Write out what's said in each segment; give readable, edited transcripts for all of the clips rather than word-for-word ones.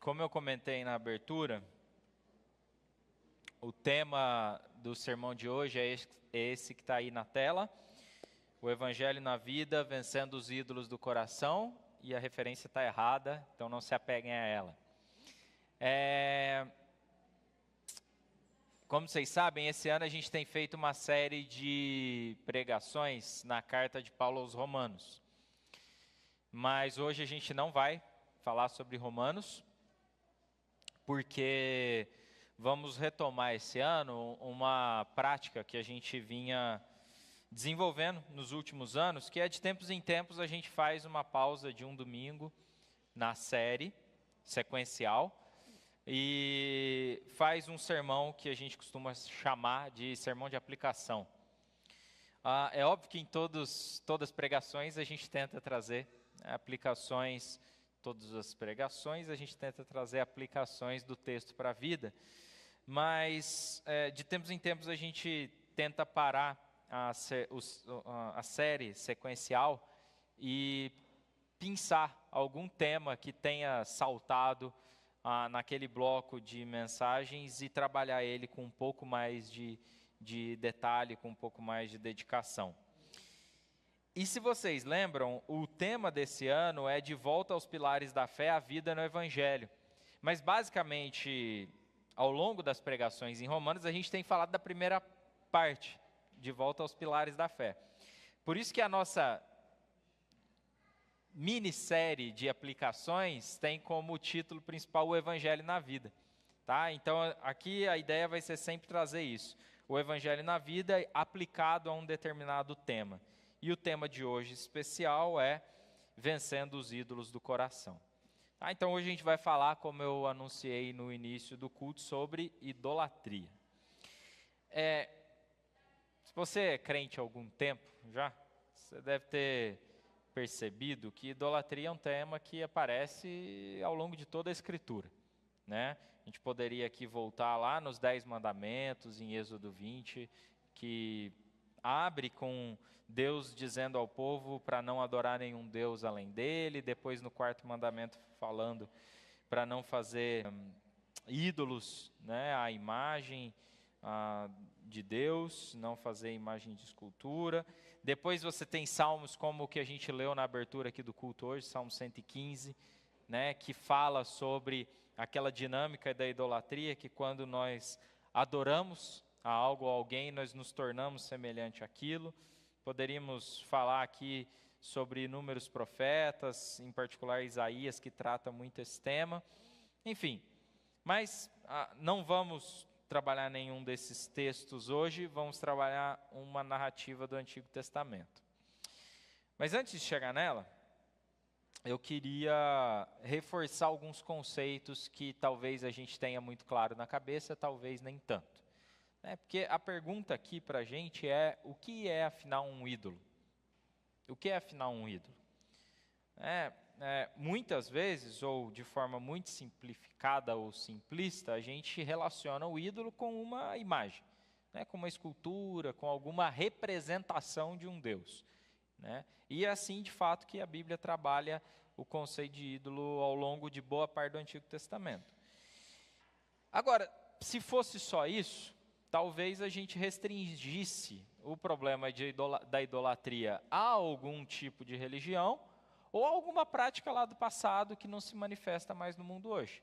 Como eu comentei na abertura, o tema do sermão de hoje é esse que está aí na tela, o Evangelho na vida, vencendo os ídolos do coração, e a referência está errada, então não se apeguem a ela. Como vocês sabem, esse ano a gente tem feito uma série de pregações na carta de Paulo aos Romanos. Mas hoje a gente não vai falar sobre Romanos, porque vamos retomar esse ano uma prática que a gente vinha desenvolvendo nos últimos anos, que é de tempos em tempos a gente faz uma pausa de um domingo na série sequencial e faz um sermão que a gente costuma chamar de sermão de aplicação. É óbvio que em todas as pregações a gente tenta trazer aplicações, todas as pregações a gente tenta trazer aplicações do texto para a vida, mas de tempos em tempos a gente tenta parar a série sequencial e pensar algum tema que tenha saltado naquele bloco de mensagens e trabalhar ele com um pouco mais de detalhe, com um pouco mais de dedicação. E se vocês lembram, o tema desse ano é de volta aos pilares da fé, a vida no Evangelho. Mas basicamente, ao longo das pregações em Romanos, a gente tem falado da primeira parte, de volta aos pilares da fé. Por isso que a nossa minissérie de aplicações tem como título principal o Evangelho na vida. Tá? Então aqui a ideia vai ser sempre trazer isso. O Evangelho na vida aplicado a um determinado tema. E o tema de hoje especial é vencendo os ídolos do coração. Tá? Então hoje a gente vai falar, como eu anunciei no início do culto, sobre idolatria. Se você é crente há algum tempo já, você deve ter percebido que idolatria é um tema que aparece ao longo de toda a Escritura, né? A gente poderia aqui voltar lá nos 10 mandamentos, em Êxodo 20, que abre com Deus dizendo ao povo para não adorar nenhum Deus além dele, depois no 4º mandamento falando para não fazer ídolos, né, a imagem de Deus, não fazer imagem de escultura. Depois você tem salmos como o que a gente leu na abertura aqui do culto hoje, Salmo 115, né, que fala sobre aquela dinâmica da idolatria, que quando nós adoramos a algo ou alguém, nós nos tornamos semelhante àquilo. Poderíamos falar aqui sobre inúmeros profetas, em particular Isaías, que trata muito esse tema. Enfim, mas não vamos trabalhar nenhum desses textos hoje, vamos trabalhar uma narrativa do Antigo Testamento. Mas antes de chegar nela, eu queria reforçar alguns conceitos que talvez a gente tenha muito claro na cabeça, talvez nem tanto. Porque a pergunta aqui para a gente é, o que é afinal um ídolo? O que é afinal um ídolo? Muitas vezes, ou de forma muito simplificada ou simplista, a gente relaciona o ídolo com uma imagem, né, com uma escultura, com alguma representação de um Deus. Né? E é assim, de fato, que a Bíblia trabalha o conceito de ídolo ao longo de boa parte do Antigo Testamento. Agora, se fosse só isso, talvez a gente restringisse o problema da idolatria a algum tipo de religião ou alguma prática lá do passado que não se manifesta mais no mundo hoje.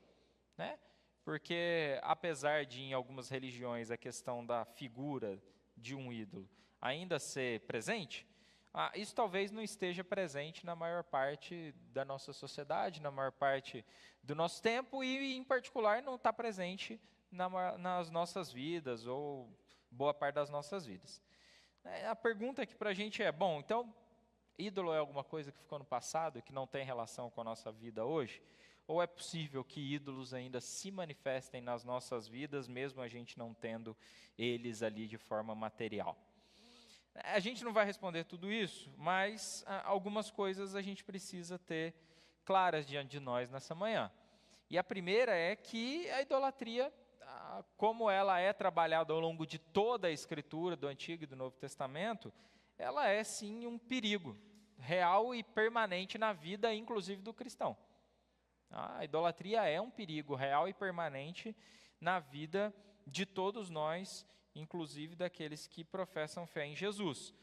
Né? Porque, apesar de em algumas religiões a questão da figura de um ídolo ainda ser presente, isso talvez não esteja presente na maior parte da nossa sociedade, na maior parte do nosso tempo e, em particular, não está presente nas nossas vidas ou boa parte das nossas vidas. A pergunta aqui para a gente é, bom, então, ídolo é alguma coisa que ficou no passado e que não tem relação com a nossa vida hoje? Ou é possível que ídolos ainda se manifestem nas nossas vidas, mesmo a gente não tendo eles ali de forma material? A gente não vai responder tudo isso, mas algumas coisas a gente precisa ter claras diante de nós nessa manhã. E a primeira é que a idolatria, como ela é trabalhada ao longo de toda a Escritura, do Antigo e do Novo Testamento, ela é sim um perigo real e permanente na vida, inclusive do cristão. A idolatria é um perigo real e permanente na vida de todos nós, inclusive daqueles que professam fé em Jesus.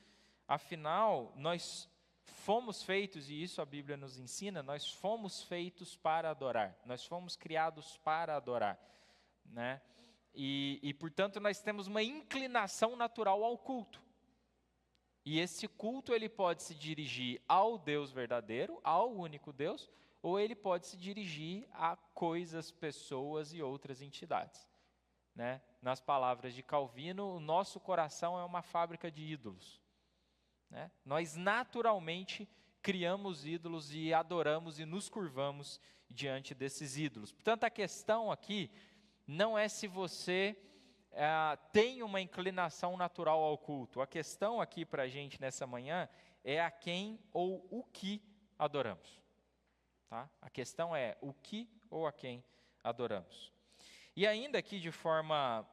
Afinal, nós fomos feitos, e isso a Bíblia nos ensina, nós fomos feitos para adorar, nós fomos criados para adorar, né? Portanto, nós temos uma inclinação natural ao culto. E esse culto, ele pode se dirigir ao Deus verdadeiro, ao único Deus, ou ele pode se dirigir a coisas, pessoas e outras entidades, né? Nas palavras de Calvino, o nosso coração é uma fábrica de ídolos, né? Nós naturalmente criamos ídolos e adoramos e nos curvamos diante desses ídolos. Portanto, a questão aqui não é se você tem uma inclinação natural ao culto. A questão aqui para a gente nessa manhã é a quem ou o que adoramos. Tá? A questão é o que ou a quem adoramos. E ainda aqui de forma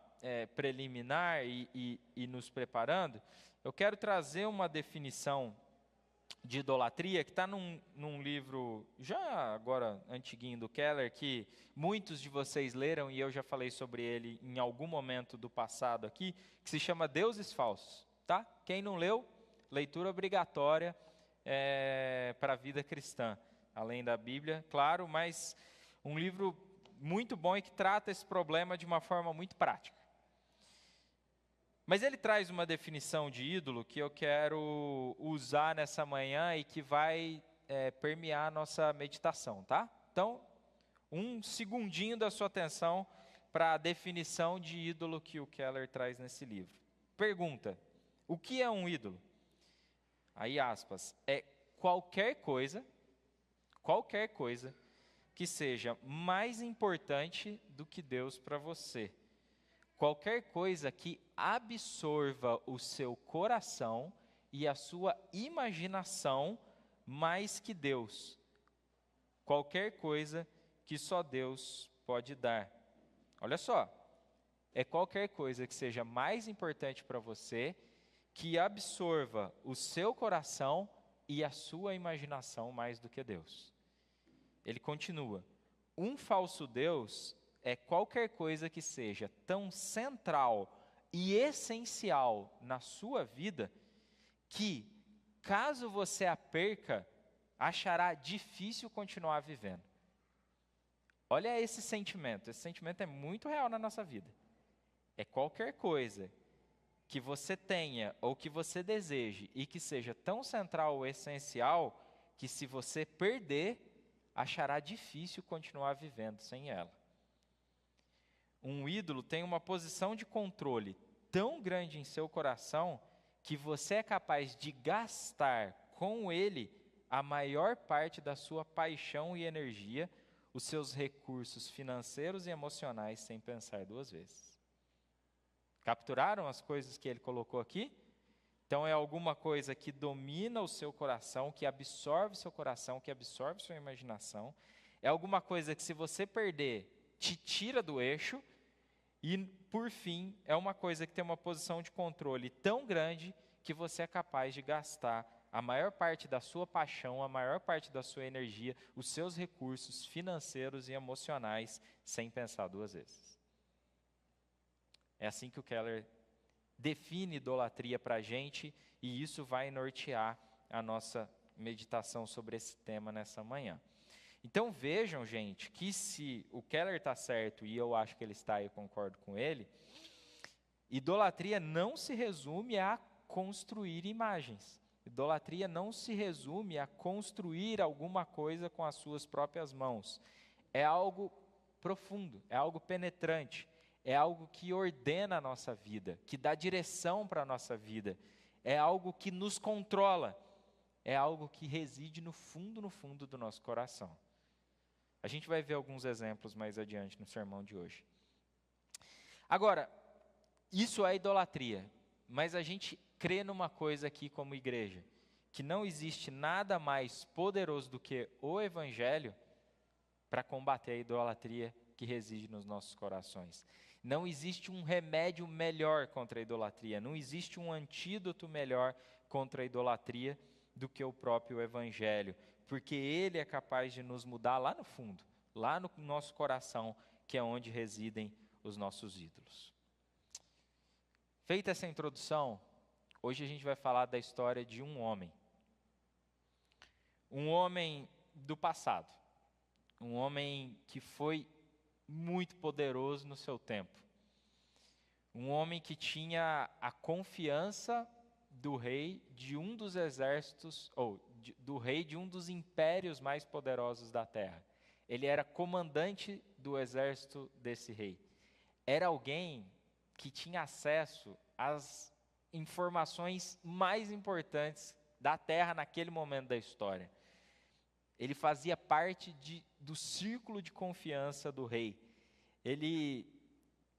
preliminar e nos preparando, eu quero trazer uma definição de idolatria que está num livro já agora antiguinho do Keller, que muitos de vocês leram e eu já falei sobre ele em algum momento do passado aqui, que se chama Deuses Falsos. Tá? Quem não leu, leitura obrigatória para a vida cristã. Além da Bíblia, claro, mas um livro muito bom e que trata esse problema de uma forma muito prática. Mas ele traz uma definição de ídolo que eu quero usar nessa manhã e que vai permear a nossa meditação, tá? Então, um segundinho da sua atenção para a definição de ídolo que o Keller traz nesse livro. Pergunta: o que é um ídolo? Aí, aspas, é qualquer coisa que seja mais importante do que Deus para você. Qualquer coisa que absorva o seu coração e a sua imaginação mais que Deus. Qualquer coisa que só Deus pode dar. Olha só, é qualquer coisa que seja mais importante para você, que absorva o seu coração e a sua imaginação mais do que Deus. Ele continua: um falso Deus é qualquer coisa que seja tão central e essencial na sua vida, que, caso você a perca, achará difícil continuar vivendo. Olha esse sentimento é muito real na nossa vida. É qualquer coisa que você tenha ou que você deseje e que seja tão central ou essencial, que se você perder, achará difícil continuar vivendo sem ela. Um ídolo tem uma posição de controle tão grande em seu coração que você é capaz de gastar com ele a maior parte da sua paixão e energia, os seus recursos financeiros e emocionais, sem pensar duas vezes. Capturaram as coisas que ele colocou aqui? Então é alguma coisa que domina o seu coração, que absorve seu coração, que absorve sua imaginação. É alguma coisa que, se você perder, te tira do eixo. E, por fim, é uma coisa que tem uma posição de controle tão grande que você é capaz de gastar a maior parte da sua paixão, a maior parte da sua energia, os seus recursos financeiros e emocionais, sem pensar duas vezes. É assim que o Keller define idolatria para a gente, e isso vai nortear a nossa meditação sobre esse tema nessa manhã. Então vejam, gente, que se o Keller está certo, e eu acho que ele está, e eu concordo com ele, idolatria não se resume a construir imagens. Idolatria não se resume a construir alguma coisa com as suas próprias mãos. É algo profundo, é algo penetrante, é algo que ordena a nossa vida, que dá direção para a nossa vida, é algo que nos controla, é algo que reside no fundo do nosso coração. A gente vai ver alguns exemplos mais adiante no sermão de hoje. Agora, isso é idolatria, mas a gente crê numa coisa aqui como igreja, que não existe nada mais poderoso do que o Evangelho para combater a idolatria que reside nos nossos corações. Não existe um remédio melhor contra a idolatria, não existe um antídoto melhor contra a idolatria do que o próprio Evangelho, porque ele é capaz de nos mudar lá no fundo, lá no nosso coração, que é onde residem os nossos ídolos. Feita essa introdução, hoje a gente vai falar da história de um homem do passado, um homem que foi muito poderoso no seu tempo, um homem que tinha a confiança do rei de um dos exércitos, do rei de um dos impérios mais poderosos da terra. Ele era comandante do exército desse rei. Era alguém que tinha acesso às informações mais importantes da terra naquele momento da história. Ele fazia parte do círculo de confiança do rei. Ele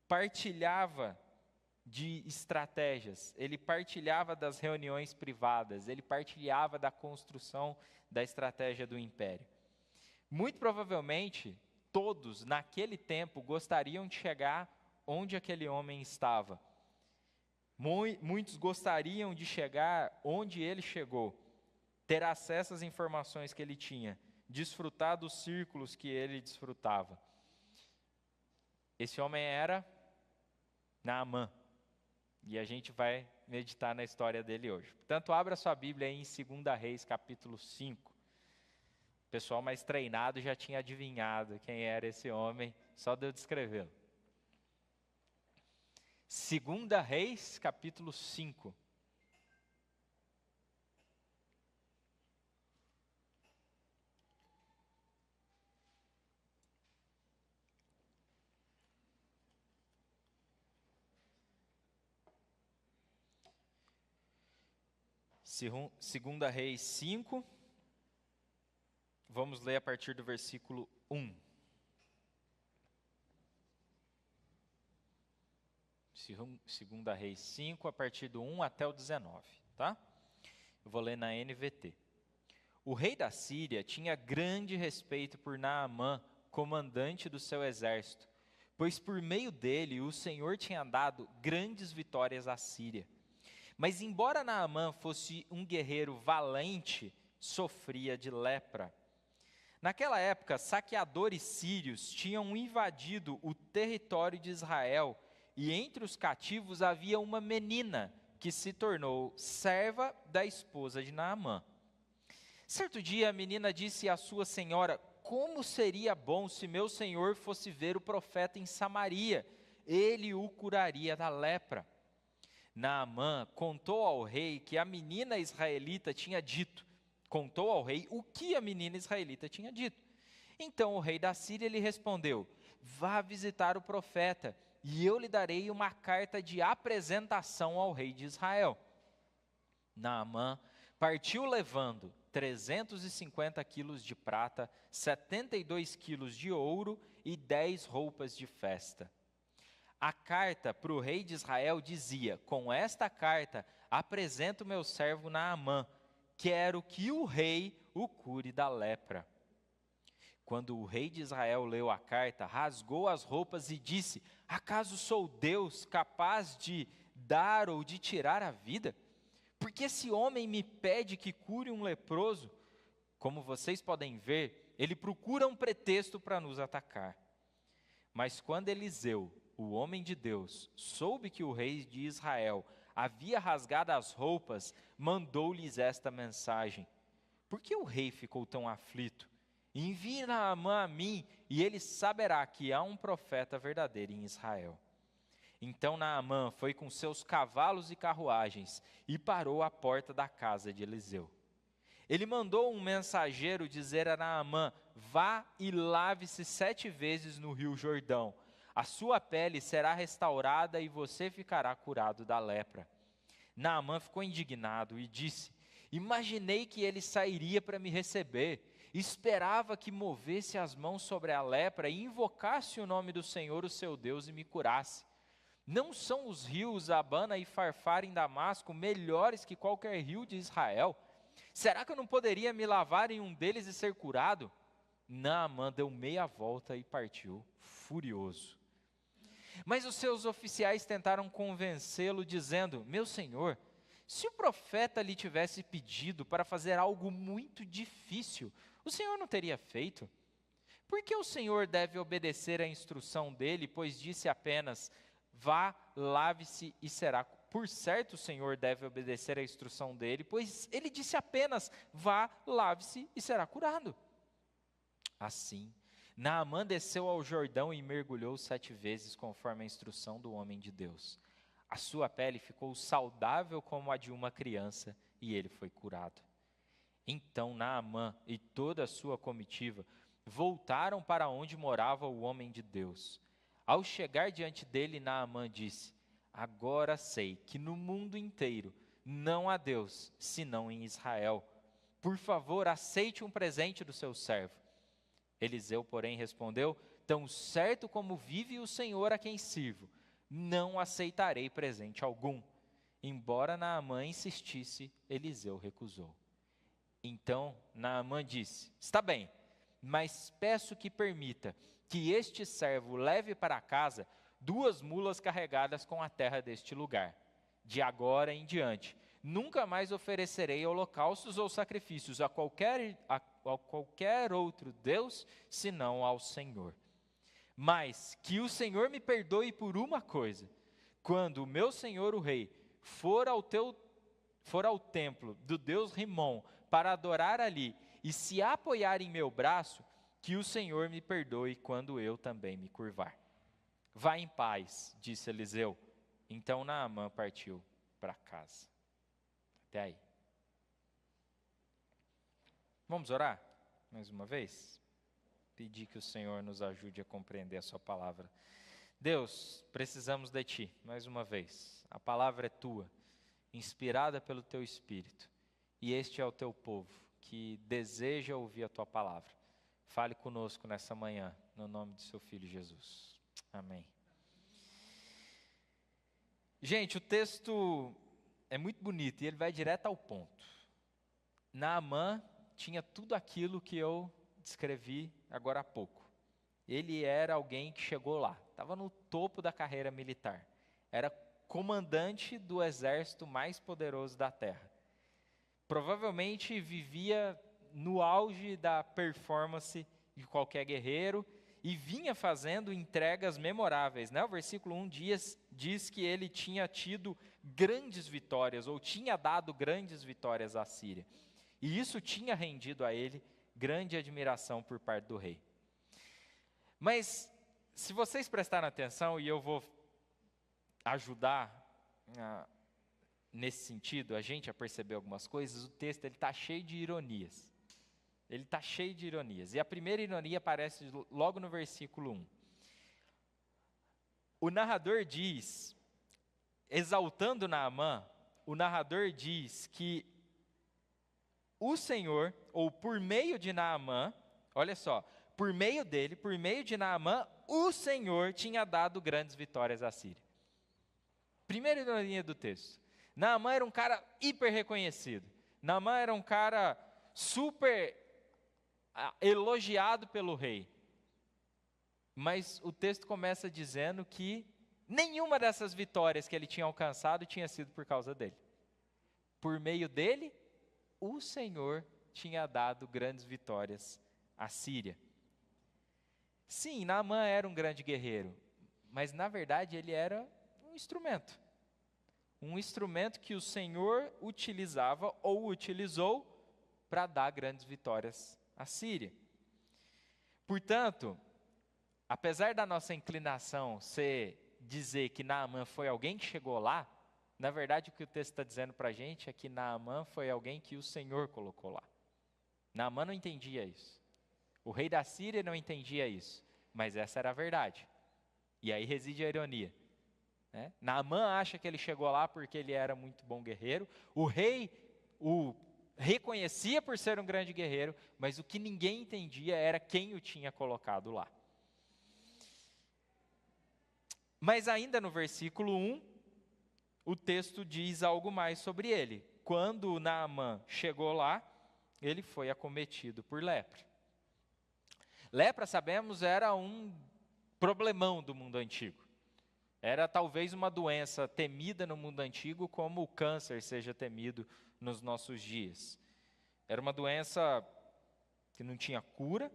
partilhava de estratégias, ele partilhava das reuniões privadas, ele partilhava da construção da estratégia do império. Muito provavelmente, todos naquele tempo gostariam de chegar onde aquele homem estava. Muitos gostariam de chegar onde ele chegou, ter acesso às informações que ele tinha, desfrutar dos círculos que ele desfrutava. Esse homem era Naamã. E a gente vai meditar na história dele hoje. Portanto, abra sua Bíblia aí em 2 Reis, capítulo 5. O pessoal mais treinado já tinha adivinhado quem era esse homem, só de eu descrevê-lo. 2 Reis, capítulo 5. Segunda Reis 5, vamos ler a partir do versículo 1. Segunda Reis 5, a partir do 1 até o 19, tá? Eu vou ler na NVT. O rei da Síria tinha grande respeito por Naamã, comandante do seu exército, pois por meio dele o Senhor tinha dado grandes vitórias à Síria. Mas embora Naamã fosse um guerreiro valente, sofria de lepra. Naquela época, saqueadores sírios tinham invadido o território de Israel, e entre os cativos havia uma menina que se tornou serva da esposa de Naamã. Certo dia a menina disse à sua senhora: "Como seria bom se meu senhor fosse ver o profeta em Samaria, ele o curaria da lepra." Naamã contou ao rei que a menina israelita tinha dito. Contou ao rei o que a menina israelita tinha dito. Então o rei da Síria lhe respondeu: "Vá visitar o profeta, e eu lhe darei uma carta de apresentação ao rei de Israel." Naamã partiu levando 350 quilos de prata, 72 quilos de ouro e 10 roupas de festa. A carta para o rei de Israel dizia: "Com esta carta apresento meu servo Naamã, quero que o rei o cure da lepra." Quando o rei de Israel leu a carta, rasgou as roupas e disse: "Acaso sou Deus capaz de dar ou de tirar a vida? Porque esse homem me pede que cure um leproso. Como vocês podem ver, ele procura um pretexto para nos atacar." Mas quando Eliseu, o homem de Deus, soube que o rei de Israel havia rasgado as roupas, mandou-lhes esta mensagem: "Por que o rei ficou tão aflito? Envie Naamã a mim, e ele saberá que há um profeta verdadeiro em Israel." Então Naamã foi com seus cavalos e carruagens e parou à porta da casa de Eliseu. Ele mandou um mensageiro dizer a Naamã: "Vá e lave-se 7 vezes no rio Jordão. A sua pele será restaurada e você ficará curado da lepra." Naamã ficou indignado e disse: "Imaginei que ele sairia para me receber. Esperava que movesse as mãos sobre a lepra e invocasse o nome do Senhor, o seu Deus, e me curasse. Não são os rios Abana e Farfar em Damasco melhores que qualquer rio de Israel? Será que eu não poderia me lavar em um deles e ser curado?" Naamã deu meia volta e partiu, furioso. Mas os seus oficiais tentaram convencê-lo, dizendo: "Meu senhor, se o profeta lhe tivesse pedido para fazer algo muito difícil, o senhor não teria feito? Por que o Senhor deve obedecer à instrução dele, pois disse apenas, vá, lave-se e será. Por certo o Senhor deve obedecer à instrução dele, pois ele disse apenas, vá, lave-se e será curado. Assim, Naamã desceu ao Jordão e mergulhou 7 vezes, conforme a instrução do homem de Deus. A sua pele ficou saudável como a de uma criança, e ele foi curado. Então Naamã e toda a sua comitiva voltaram para onde morava o homem de Deus. Ao chegar diante dele, Naamã disse, agora sei que no mundo inteiro não há Deus, senão em Israel. Por favor, aceite um presente do seu servo. Eliseu, porém, respondeu, tão certo como vive o Senhor a quem sirvo, não aceitarei presente algum. Embora Naamã insistisse, Eliseu recusou. Então Naamã disse, está bem, mas peço que permita que este servo leve para casa 2 mulas carregadas com a terra deste lugar. De agora em diante, nunca mais oferecerei holocaustos ou sacrifícios a qualquer outro Deus, senão ao Senhor. Mas que o Senhor me perdoe por uma coisa, quando o meu senhor o rei for ao templo do Deus Rimom para adorar ali, e se apoiar em meu braço, que o Senhor me perdoe quando eu também me curvar. Vá em paz, disse Eliseu. Então Naamã partiu para casa. Até aí. Vamos orar mais uma vez? Pedir que o Senhor nos ajude a compreender a sua palavra. Deus, precisamos de Ti, mais uma vez. A palavra é Tua, inspirada pelo Teu Espírito. E este é o Teu povo, que deseja ouvir a Tua palavra. Fale conosco nessa manhã, no nome de Seu Filho Jesus. Amém. Gente, o texto é muito bonito e ele vai direto ao ponto. Naamã tinha tudo aquilo que eu descrevi agora há pouco. Ele era alguém que chegou lá, estava no topo da carreira militar. Era comandante do exército mais poderoso da terra. Provavelmente vivia no auge da performance de qualquer guerreiro e vinha fazendo entregas memoráveis, né? O versículo 1 diz que ele tinha tido grandes vitórias, ou tinha dado grandes vitórias à Síria. E isso tinha rendido a ele grande admiração por parte do rei. Mas, se vocês prestarem atenção, e eu vou ajudar nesse sentido, a gente a perceber algumas coisas, o texto está cheio de ironias. Ele está cheio de ironias. E a primeira ironia aparece logo no versículo 1. O narrador diz, exaltando Naamã, o narrador diz que o Senhor, ou por meio de Naamã, olha só, por meio dele, por meio de Naamã, o Senhor tinha dado grandes vitórias à Síria. Primeira ironia do texto. Naamã era um cara hiper reconhecido. Naamã era um cara super elogiado pelo rei. Mas o texto começa dizendo que nenhuma dessas vitórias que ele tinha alcançado tinha sido por causa dele. Por meio dele, o Senhor tinha dado grandes vitórias à Síria. Sim, Naamã era um grande guerreiro, mas na verdade ele era um instrumento. Um instrumento que o Senhor utilizava ou utilizou para dar grandes vitórias à Síria. Portanto, apesar da nossa inclinação ser dizer que Naamã foi alguém que chegou lá, na verdade o que o texto está dizendo para a gente é que Naamã foi alguém que o Senhor colocou lá. Naamã não entendia isso. O rei da Síria não entendia isso, mas essa era a verdade. E aí reside a ironia. Né? Naamã acha que ele chegou lá porque ele era muito bom guerreiro. O rei o reconhecia por ser um grande guerreiro, mas o que ninguém entendia era quem o tinha colocado lá. Mas ainda no versículo 1, o texto diz algo mais sobre ele. Quando Naamã chegou lá, ele foi acometido por lepra. Lepra, sabemos, era um problemão do mundo antigo. Era talvez uma doença temida no mundo antigo, como o câncer seja temido nos nossos dias. Era uma doença que não tinha cura,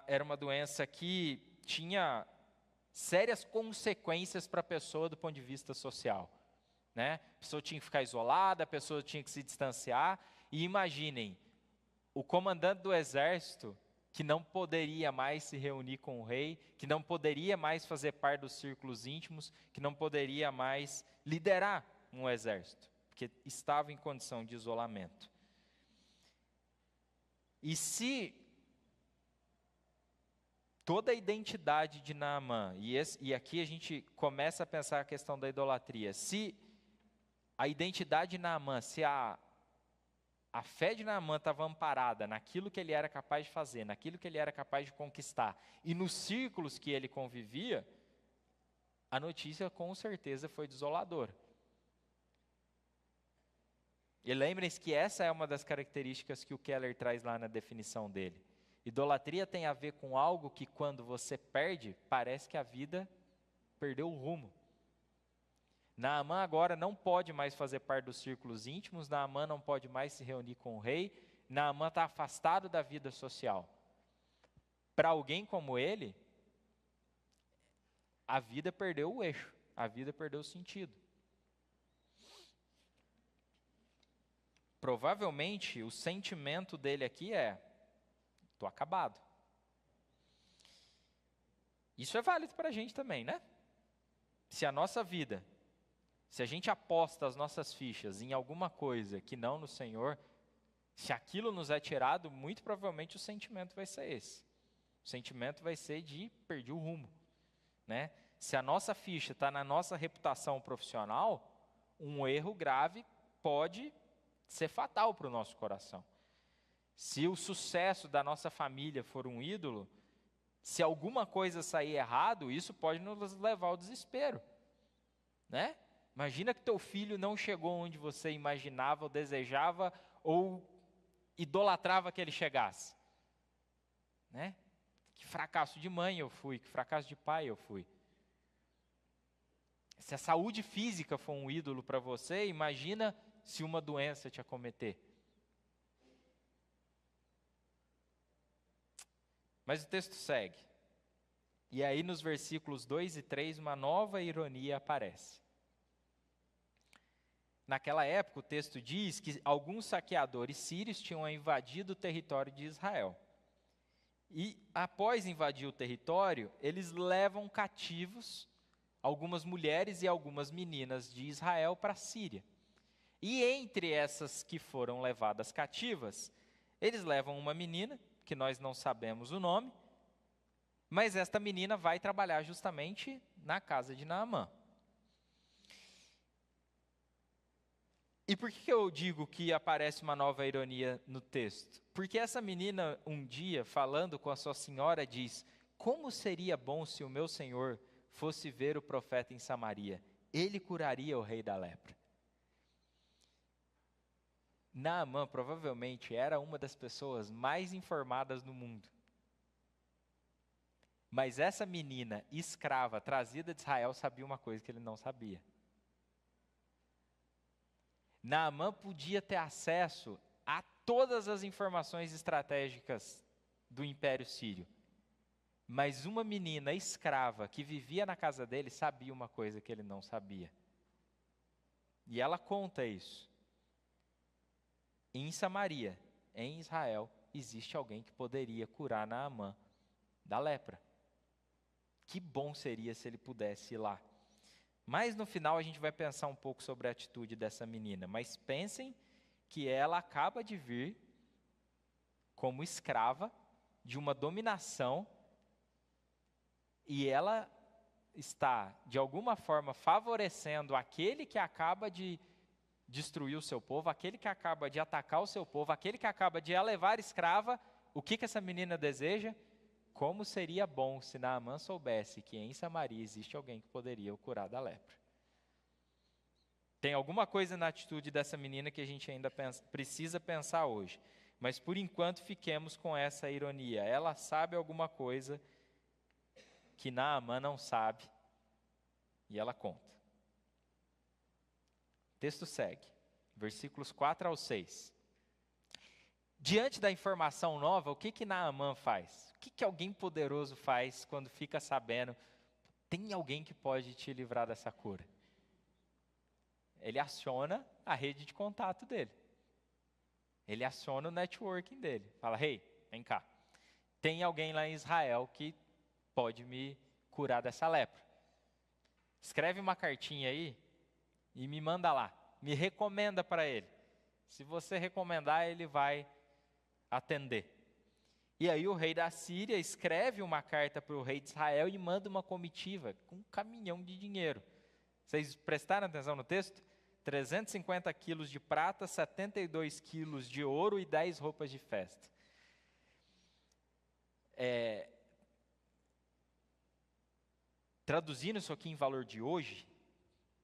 era uma doença que tinha sérias consequências para a pessoa do ponto de vista social, né? A pessoa tinha que ficar isolada, a pessoa tinha que se distanciar. E imaginem, o comandante do exército, que não poderia mais se reunir com o rei, que não poderia mais fazer parte dos círculos íntimos, que não poderia mais liderar um exército, porque estava em condição de isolamento. E se toda a identidade de Naamã, e aqui a gente começa a pensar a questão da idolatria, se a identidade de Naamã, se a fé de Naamã estava amparada naquilo que ele era capaz de fazer, naquilo que ele era capaz de conquistar, e nos círculos que ele convivia, a notícia com certeza foi desoladora. E lembrem-se que essa é uma das características que o Keller traz lá na definição dele. Idolatria tem a ver com algo que quando você perde, parece que a vida perdeu o rumo. Naamã agora não pode mais fazer parte dos círculos íntimos, Naamã não pode mais se reunir com o rei, Naamã está afastado da vida social. Para alguém como ele, a vida perdeu o eixo, a vida perdeu o sentido. Provavelmente o sentimento dele aqui é: estou acabado. Isso é válido para a gente também, né? Se a nossa vida, se a gente aposta as nossas fichas em alguma coisa que não no Senhor, se aquilo nos é tirado, muito provavelmente o sentimento vai ser esse. O sentimento vai ser de perdi o rumo, né? Se a nossa ficha está na nossa reputação profissional, um erro grave pode ser fatal para o nosso coração. Se o sucesso da nossa família for um ídolo, se alguma coisa sair errado, isso pode nos levar ao desespero, né? Imagina que teu filho não chegou onde você imaginava ou desejava ou idolatrava que ele chegasse, né? Que fracasso de mãe eu fui, que fracasso de pai eu fui. Se a saúde física for um ídolo para você, imagina se uma doença te acometer. Mas o texto segue. E aí nos versículos 2 e 3, uma nova ironia aparece. Naquela época, o texto diz que alguns saqueadores sírios tinham invadido o território de Israel. E após invadir o território, eles levam cativos algumas mulheres e algumas meninas de Israel para a Síria. E entre essas que foram levadas cativas, eles levam uma menina, que nós não sabemos o nome, mas esta menina vai trabalhar justamente na casa de Naamã. E por que eu digo que aparece uma nova ironia no texto? Porque essa menina, um dia, falando com a sua senhora, diz: como seria bom se o meu senhor fosse ver o profeta em Samaria? Ele curaria o rei da lepra. Naamã provavelmente era uma das pessoas mais informadas do mundo. Mas essa menina escrava, trazida de Israel, sabia uma coisa que ele não sabia. Naamã podia ter acesso a todas as informações estratégicas do Império Sírio. Mas uma menina escrava que vivia na casa dele sabia uma coisa que ele não sabia. E ela conta isso. Em Samaria, em Israel, existe alguém que poderia curar Naamã da lepra. Que bom seria se ele pudesse ir lá. Mas no final a gente vai pensar um pouco sobre a atitude dessa menina. Mas pensem que ela acaba de vir como escrava de uma dominação e ela está, de alguma forma, favorecendo aquele que acaba de destruir o seu povo, aquele que acaba de atacar o seu povo, aquele que acaba de a levar escrava. O que essa menina deseja? Como seria bom se Naamã soubesse que em Samaria existe alguém que poderia o curar da lepra. Tem alguma coisa na atitude dessa menina que a gente ainda precisa pensar hoje. Mas por enquanto fiquemos com essa ironia. Ela sabe alguma coisa que Naamã não sabe e ela conta. O texto segue, versículos 4 ao 6. Diante da informação nova, o que que Naamã faz? O que que alguém poderoso faz quando fica sabendo, tem alguém que pode te livrar dessa cura? Ele aciona a rede de contato dele. Ele aciona o networking dele. Fala, hey, vem cá. Tem alguém lá em Israel que pode me curar dessa lepra. Escreve uma cartinha aí e me manda lá. Me recomenda para ele. Se você recomendar, ele vai atender. E aí o rei da Síria escreve uma carta para o rei de Israel e manda uma comitiva com um caminhão de dinheiro. Vocês prestaram atenção no texto? 350 quilos de prata, 72 quilos de ouro e 10 roupas de festa. Traduzindo isso aqui em valor de hoje,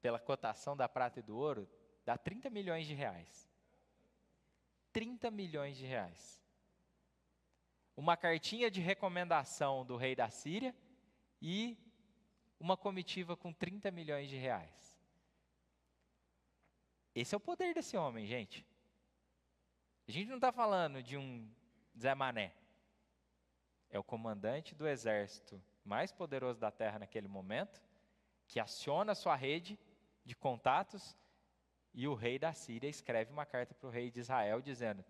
pela cotação da prata e do ouro, dá 30 milhões de reais. 30 milhões de reais. Uma cartinha de recomendação do rei da Síria e uma comitiva com 30 milhões de reais. Esse é o poder desse homem, gente. A gente não está falando de um Zé Mané. É o comandante do exército mais poderoso da terra naquele momento, que aciona a sua rede de contatos, e o rei da Síria escreve uma carta para o rei de Israel dizendo,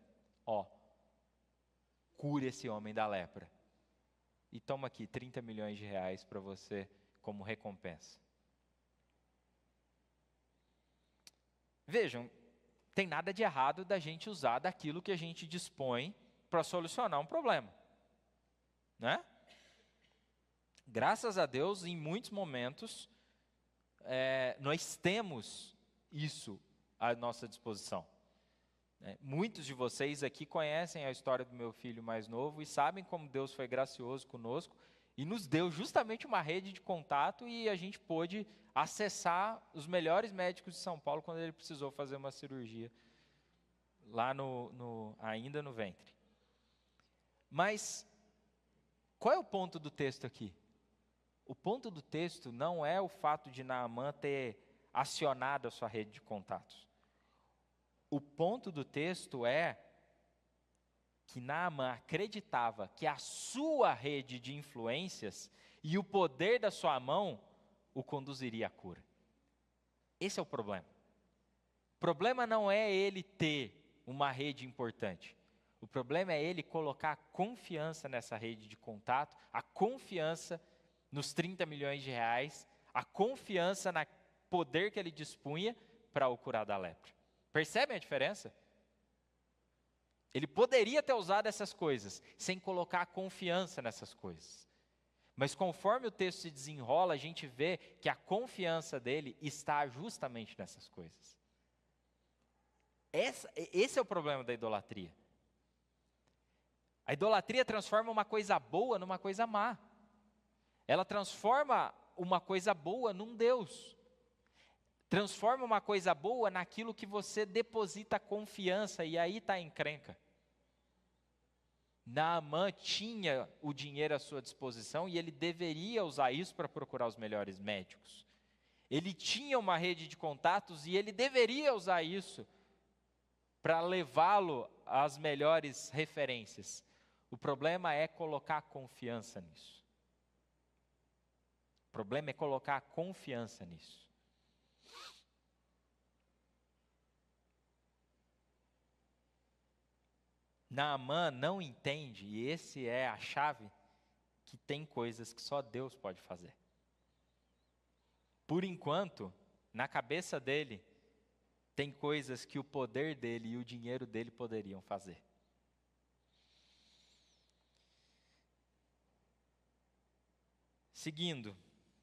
cure esse homem da lepra. E toma aqui 30 milhões de reais para você como recompensa. Vejam, tem nada de errado da gente usar daquilo que a gente dispõe para solucionar um problema. Né? Graças a Deus, em muitos momentos, nós temos isso à nossa disposição. Muitos de vocês aqui conhecem a história do meu filho mais novo e sabem como Deus foi gracioso conosco e nos deu justamente uma rede de contato e a gente pôde acessar os melhores médicos de São Paulo quando ele precisou fazer uma cirurgia lá ainda no ventre. Mas qual é o ponto do texto aqui? O ponto do texto não é o fato de Naamã ter acionado a sua rede de contatos. O ponto do texto é que Naamã acreditava que a sua rede de influências e o poder da sua mão o conduziria à cura. Esse é o problema. O problema não é ele ter uma rede importante. O problema é ele colocar confiança nessa rede de contato, a confiança nos 30 milhões de reais, a confiança no poder que ele dispunha para o curar da lepra. Percebem a diferença? Ele poderia ter usado essas coisas sem colocar confiança nessas coisas. Mas conforme o texto se desenrola, a gente vê que a confiança dele está justamente nessas coisas. Esse é o problema da idolatria. A idolatria transforma uma coisa boa numa coisa má. Ela transforma uma coisa boa num Deus. Transforma uma coisa boa naquilo que você deposita confiança, e aí está a encrenca. Naamã tinha o dinheiro à sua disposição e ele deveria usar isso para procurar os melhores médicos. Ele tinha uma rede de contatos e ele deveria usar isso para levá-lo às melhores referências. O problema é colocar confiança nisso. O problema é colocar confiança nisso. Naamã não entende, e esse é a chave, que tem coisas que só Deus pode fazer. Por enquanto, na cabeça dele, tem coisas que o poder dele e o dinheiro dele poderiam fazer. Seguindo,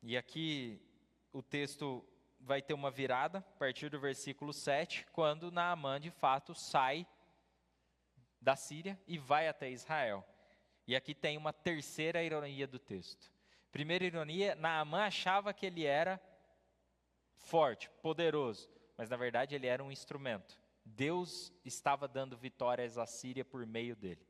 e aqui o texto vai ter uma virada, a partir do versículo 7, quando Naamã de fato sai da Síria e vai até Israel. E aqui tem uma terceira ironia do texto. Primeira ironia, Naamã achava que ele era forte, poderoso, mas na verdade ele era um instrumento. Deus estava dando vitórias à Síria por meio dele.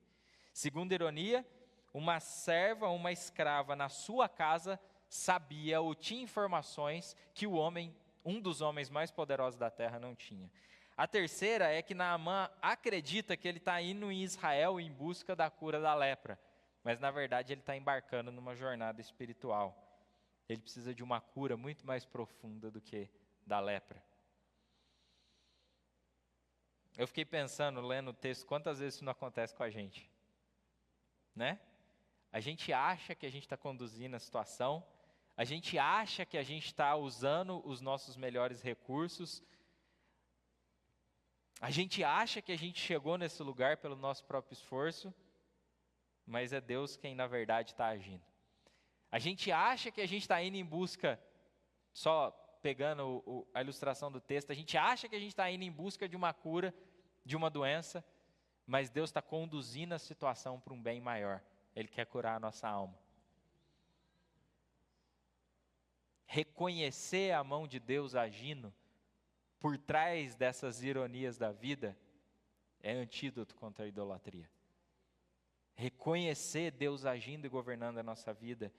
Segunda ironia, uma serva, uma escrava na sua casa sabia ou tinha informações que um dos homens mais poderosos da terra não tinha. A terceira é que Naamã acredita que ele está indo em Israel em busca da cura da lepra, mas na verdade ele está embarcando numa jornada espiritual. Ele precisa de uma cura muito mais profunda do que da lepra. Eu fiquei pensando, lendo o texto, quantas vezes isso não acontece com a gente, né? A gente acha que a gente está conduzindo a situação, a gente acha que a gente está usando os nossos melhores recursos, a gente acha que a gente chegou nesse lugar pelo nosso próprio esforço, mas é Deus quem na verdade está agindo. A gente acha que a gente está indo em busca, só pegando a ilustração do texto, a gente acha que a gente está indo em busca de uma cura, de uma doença, mas Deus está conduzindo a situação para um bem maior. Ele quer curar a nossa alma. Reconhecer a mão de Deus agindo por trás dessas ironias da vida é antídoto contra a idolatria. Reconhecer Deus agindo e governando a nossa vida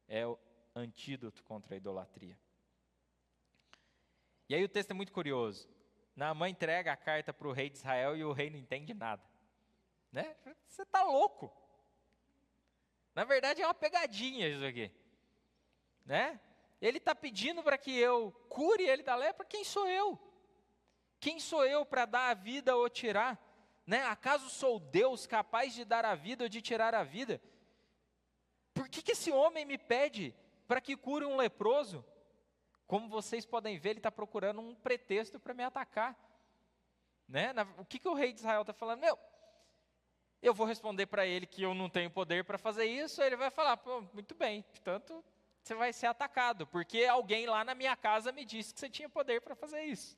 é o antídoto contra a idolatria. E aí o texto é muito curioso. Naamã entrega a carta para o rei de Israel e o rei não entende nada. Né? Você está louco. Na verdade é uma pegadinha isso aqui. Né? Ele está pedindo para que eu cure ele da lepra. Quem sou eu? Quem sou eu para dar a vida ou tirar? Né? Acaso sou Deus capaz de dar a vida ou de tirar a vida? Por que esse homem me pede para que cure um leproso? Como vocês podem ver, ele está procurando um pretexto para me atacar. Né? O que o rei de Israel está falando? Eu vou responder para ele que eu não tenho poder para fazer isso, aí ele vai falar, pô, muito bem, portanto, você vai ser atacado, porque alguém lá na minha casa me disse que você tinha poder para fazer isso.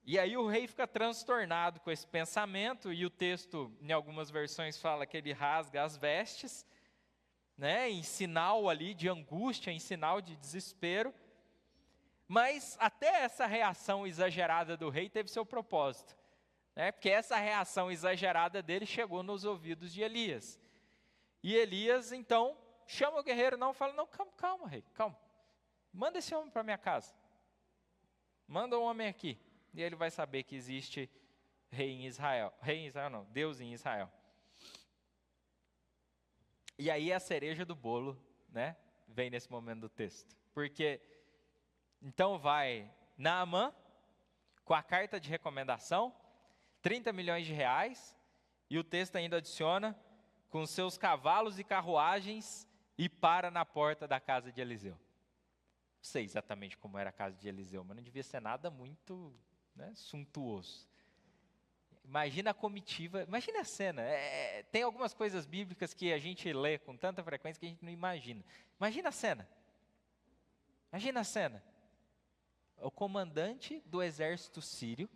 E aí o rei fica transtornado com esse pensamento, e o texto, em algumas versões, fala que ele rasga as vestes, né, em sinal ali de angústia, em sinal de desespero. Mas até essa reação exagerada do rei teve seu propósito, né, porque essa reação exagerada dele chegou nos ouvidos de Elias. E Elias, então, chama o guerreiro, fala, não, calma, rei, calma. Manda esse homem para minha casa. Manda um homem aqui. E ele vai saber que existe rei em Israel. Rei em Israel não, Deus em Israel. E aí a cereja do bolo, né, vem nesse momento do texto. Porque, então vai Naamã, com a carta de recomendação, 30 milhões de reais, e o texto ainda adiciona, com seus cavalos e carruagens, e para na porta da casa de Eliseu. Não sei exatamente como era a casa de Eliseu, mas não devia ser nada muito, né, suntuoso. Imagina a comitiva, imagina a cena. Tem algumas coisas bíblicas que a gente lê com tanta frequência que a gente não imagina. Imagina a cena. Imagina a cena. O comandante do exército sírio,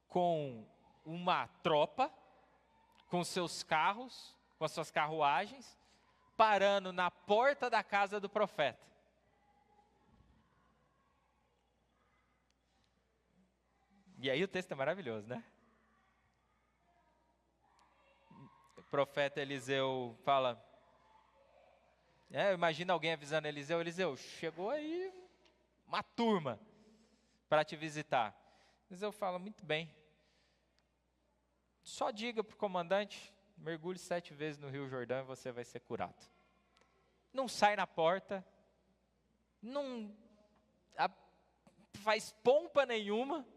com uma tropa, com seus carros, com as suas carruagens, parando na porta da casa do profeta. E aí o texto é maravilhoso, né? O profeta Eliseu fala, imagina alguém avisando Eliseu, chegou aí uma turma para te visitar. Eliseu fala, muito bem, só diga para o comandante, mergulhe 7 vezes no Rio Jordão e você vai ser curado. Não sai na porta, não faz pompa nenhuma,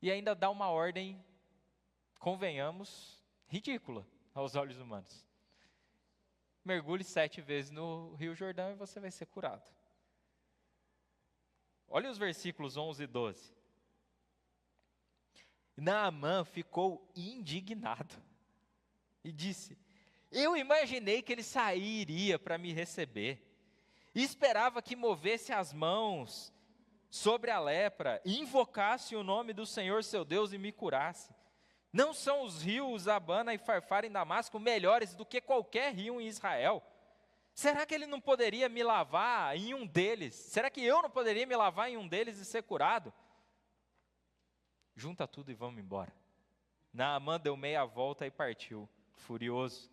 e ainda dá uma ordem, convenhamos, ridícula aos olhos humanos. Mergulhe 7 vezes no Rio Jordão e você vai ser curado. Olha os versículos 11 e 12. Naamã ficou indignado e disse, eu imaginei que ele sairia para me receber, e esperava que movesse as mãos sobre a lepra, e invocasse o nome do Senhor seu Deus e me curasse. Não são os rios Abana e Farfar em Damasco melhores do que qualquer rio em Israel? Será que ele não poderia me lavar em um deles? Será que eu não poderia me lavar em um deles e ser curado? Junta tudo e vamos embora. Naamã deu meia volta e partiu, furioso.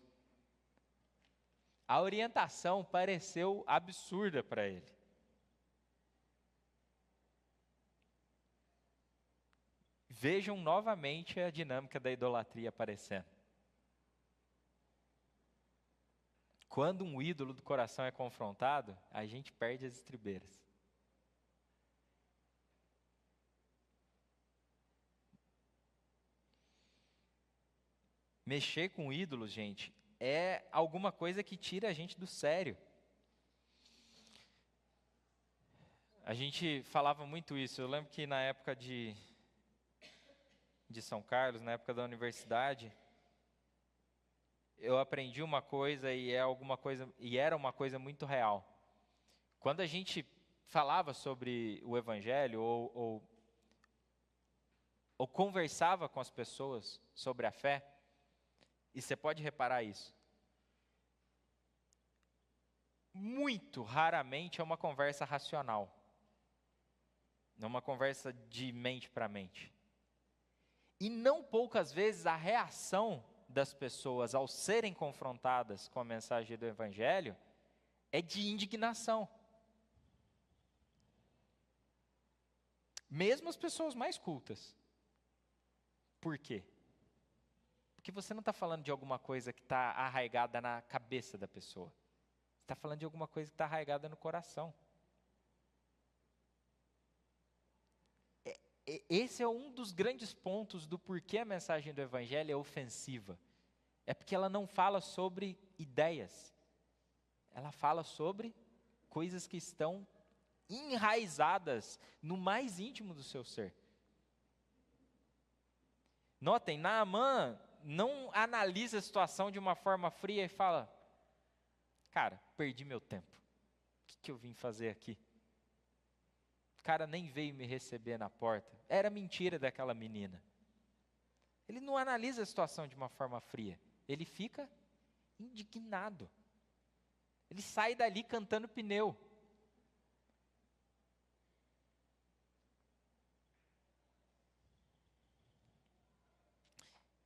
A orientação pareceu absurda para ele. Vejam novamente a dinâmica da idolatria aparecendo. Quando um ídolo do coração é confrontado, a gente perde as estribeiras. Mexer com ídolos, gente, é alguma coisa que tira a gente do sério. A gente falava muito isso. Eu lembro que na época de São Carlos, na época da universidade, eu aprendi uma coisa e era uma coisa muito real. Quando a gente falava sobre o Evangelho ou conversava com as pessoas sobre a fé, e você pode reparar isso, muito raramente é uma conversa racional, é uma conversa de mente para mente. E não poucas vezes a reação das pessoas ao serem confrontadas com a mensagem do Evangelho é de indignação. Mesmo as pessoas mais cultas. Por quê? Porque você não está falando de alguma coisa que está arraigada na cabeça da pessoa. Você está falando de alguma coisa que está arraigada no coração. Esse é um dos grandes pontos do porquê a mensagem do Evangelho é ofensiva. É porque ela não fala sobre ideias. Ela fala sobre coisas que estão enraizadas no mais íntimo do seu ser. Notem, Naamã não analisa a situação de uma forma fria e fala: cara, perdi meu tempo. O que eu vim fazer aqui? O cara nem veio me receber na porta. Era mentira daquela menina. Ele não analisa a situação de uma forma fria. Ele fica indignado. Ele sai dali cantando pneu.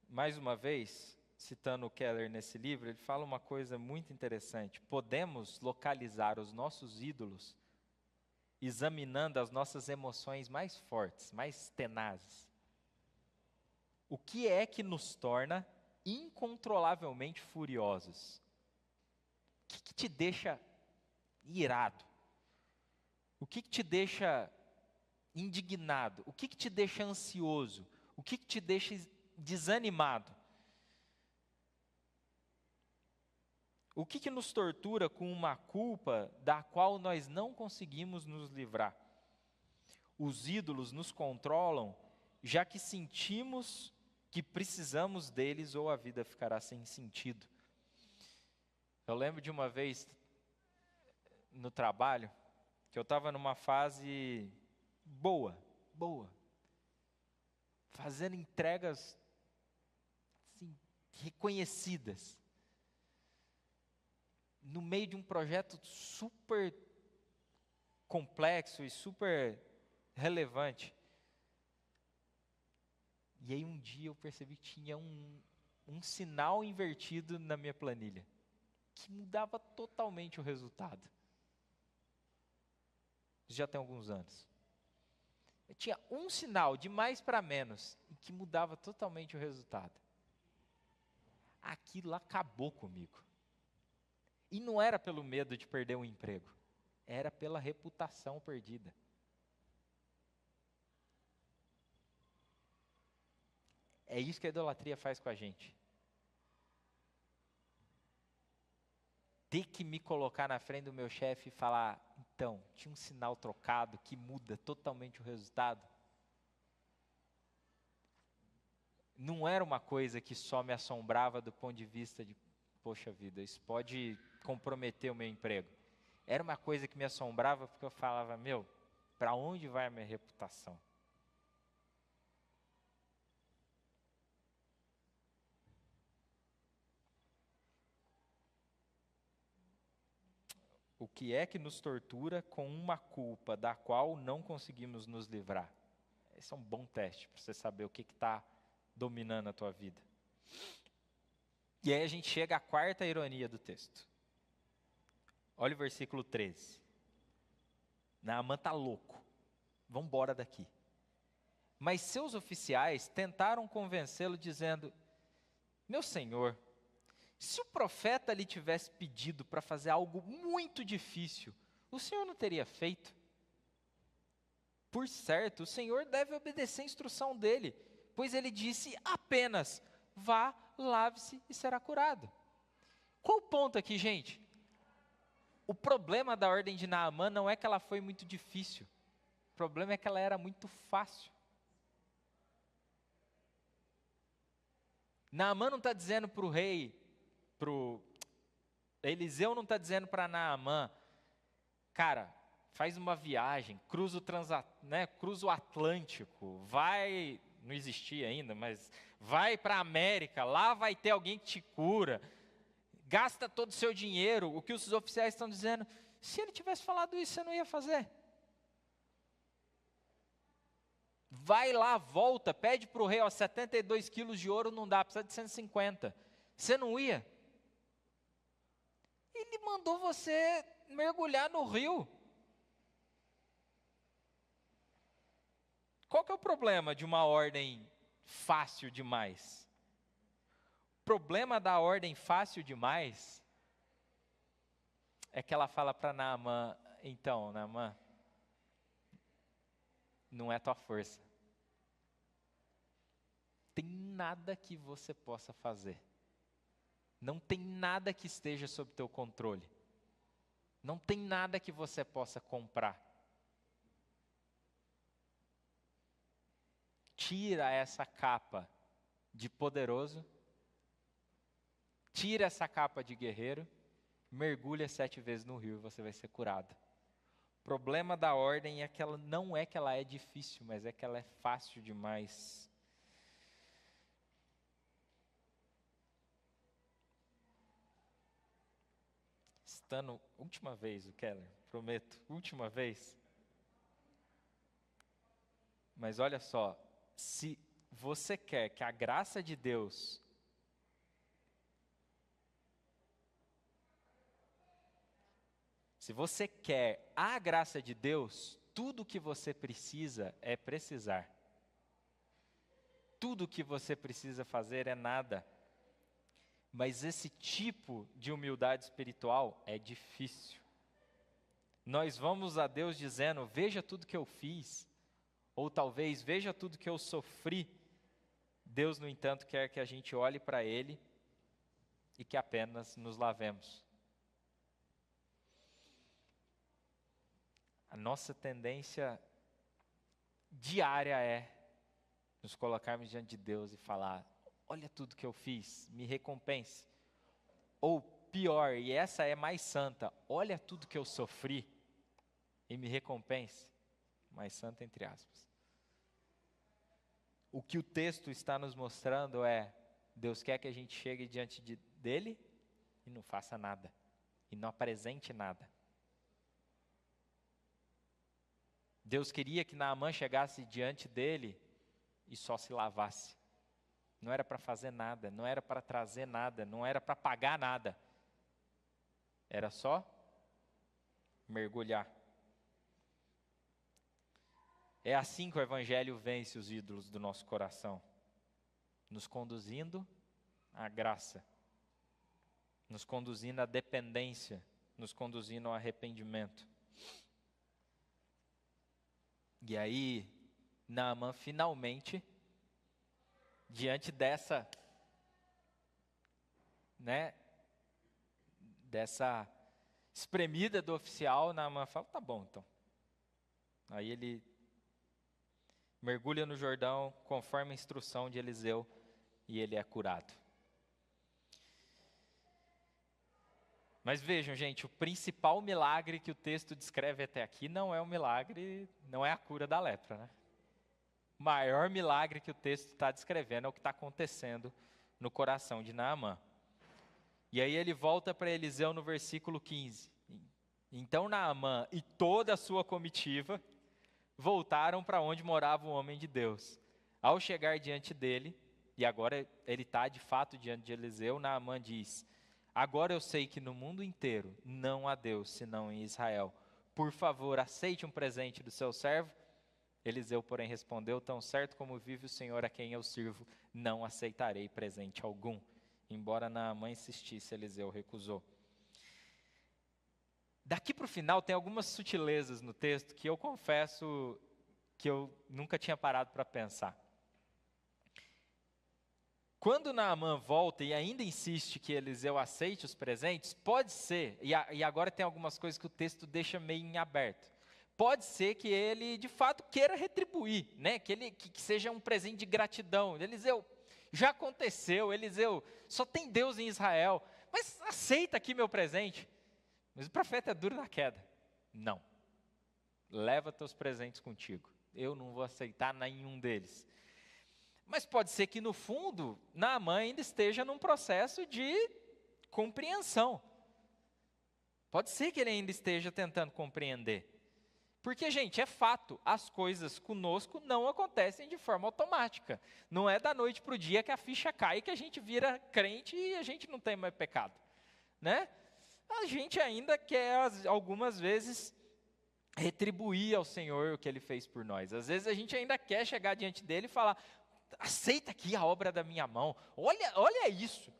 Mais uma vez, citando o Keller nesse livro, ele fala uma coisa muito interessante. Podemos localizar os nossos ídolos examinando as nossas emoções mais fortes, mais tenazes. O que é que nos torna incontrolavelmente furiosos? O que te deixa irado? O que te deixa indignado? O que te deixa ansioso? O que te deixa desanimado? O que nos tortura com uma culpa da qual nós não conseguimos nos livrar? Os ídolos nos controlam, já que sentimos que precisamos deles ou a vida ficará sem sentido. Eu lembro de uma vez no trabalho, que eu estava numa fase boa, fazendo entregas assim, reconhecidas, no meio de um projeto super complexo e super relevante. E aí um dia eu percebi que tinha um sinal invertido na minha planilha, que mudava totalmente o resultado. Já tem alguns anos. Eu tinha um sinal de mais para menos, e que mudava totalmente o resultado. Aquilo acabou comigo. E não era pelo medo de perder um emprego, era pela reputação perdida. É isso que a idolatria faz com a gente. Ter que me colocar na frente do meu chefe e falar: então, tinha um sinal trocado que muda totalmente o resultado. Não era uma coisa que só me assombrava do ponto de vista de, poxa vida, isso pode comprometer o meu emprego. Era uma coisa que me assombrava porque eu falava: meu, para onde vai a minha reputação? O que é que nos tortura com uma culpa da qual não conseguimos nos livrar? Esse é um bom teste para você saber o que está dominando a tua vida. E aí a gente chega à quarta ironia do texto. Olha o versículo 13. Naamã está louco. Vamos embora daqui. Mas seus oficiais tentaram convencê-lo, dizendo: meu senhor, se o profeta lhe tivesse pedido para fazer algo muito difícil, o senhor não teria feito? Por certo, o senhor deve obedecer a instrução dele, pois ele disse apenas: vá, lave-se e será curado. Qual o ponto aqui, gente? O problema da ordem de Naamã não é que ela foi muito difícil, o problema é que ela era muito fácil. Naamã não está dizendo para o rei, Eliseu não está dizendo para Naamã: cara, faz uma viagem, cruza o Atlântico, vai, não existia ainda, mas vai para a América, lá vai ter alguém que te cura, gasta todo o seu dinheiro. O que os oficiais estão dizendo: se ele tivesse falado isso, você não ia fazer. Vai lá, volta, pede para o rei: 72 quilos de ouro não dá, precisa de 150. Você não ia? Ele mandou você mergulhar no rio. Qual que é o problema de uma ordem fácil demais? O problema da ordem fácil demais é que ela fala para Naamã: então, Naamã, não é tua força. Tem nada que você possa fazer. Não tem nada que esteja sob teu controle. Não tem nada que você possa comprar. Tira essa capa de poderoso, tira essa capa de guerreiro, mergulha 7 vezes no rio e você vai ser curado. O problema da ordem é que ela não é que ela é difícil, mas é que ela é fácil demais. Estando, última vez, o Keller, prometo, última vez. Mas olha só, se você quer que a graça de Deus se você quer a graça de Deus, tudo o que você precisa é precisar. Tudo o que você precisa fazer é nada. Mas esse tipo de humildade espiritual é difícil. Nós vamos a Deus dizendo: veja tudo que eu fiz, ou talvez veja tudo que eu sofri. Deus, no entanto, quer que a gente olhe para Ele e que apenas nos lavemos. A nossa tendência diária é nos colocarmos diante de Deus e falar: olha tudo que eu fiz, me recompense. Ou pior, e essa é mais santa: olha tudo que eu sofri e me recompense. Mais santa entre aspas. O que o texto está nos mostrando é: Deus quer que a gente chegue diante dele e não faça nada, e não apresente nada. Deus queria que Naamã chegasse diante dele e só se lavasse. Não era para fazer nada, não era para trazer nada, não era para pagar nada. Era só mergulhar. É assim que o Evangelho vence os ídolos do nosso coração, nos conduzindo à graça, nos conduzindo à dependência, nos conduzindo ao arrependimento. E aí, Naamã finalmente, diante dessa espremida do oficial, Naamã fala: tá bom então. Aí ele mergulha no Jordão, conforme a instrução de Eliseu, e ele é curado. Mas vejam, gente, o principal milagre que o texto descreve até aqui não é o milagre, não é a cura da lepra, né? O maior milagre que o texto está descrevendo é o que está acontecendo no coração de Naamã. E aí ele volta para Eliseu no versículo 15. Então Naamã e toda a sua comitiva voltaram para onde morava o homem de Deus. Ao chegar diante dele, e agora ele está de fato diante de Eliseu, Naamã diz: agora eu sei que no mundo inteiro não há Deus senão em Israel. Por favor, aceite um presente do seu servo. Eliseu, porém, respondeu: tão certo como vive o Senhor a quem eu sirvo, não aceitarei presente algum. Embora Naamã insistisse, Eliseu recusou. Daqui para o final tem algumas sutilezas no texto que eu confesso que eu nunca tinha parado para pensar. Quando Naamã volta e ainda insiste que Eliseu aceite os presentes, pode ser, e agora tem algumas coisas que o texto deixa meio em aberto. Pode ser que ele, de fato, queira retribuir, né? Que seja um presente de gratidão. Eliseu, já aconteceu, Eliseu, só tem Deus em Israel, mas aceita aqui meu presente. Mas o profeta é duro na queda. Não. Leva teus presentes contigo. Eu não vou aceitar nenhum deles. Mas pode ser que no fundo, Naamã ainda esteja num processo de compreensão. Pode ser que ele ainda esteja tentando compreender. Porque, gente, é fato, as coisas conosco não acontecem de forma automática. Não é da noite para o dia que a ficha cai, que a gente vira crente e a gente não tem mais pecado. Né? A gente ainda quer, algumas vezes, retribuir ao Senhor o que Ele fez por nós. Às vezes a gente ainda quer chegar diante dEle e falar: aceita aqui a obra da minha mão, olha isso.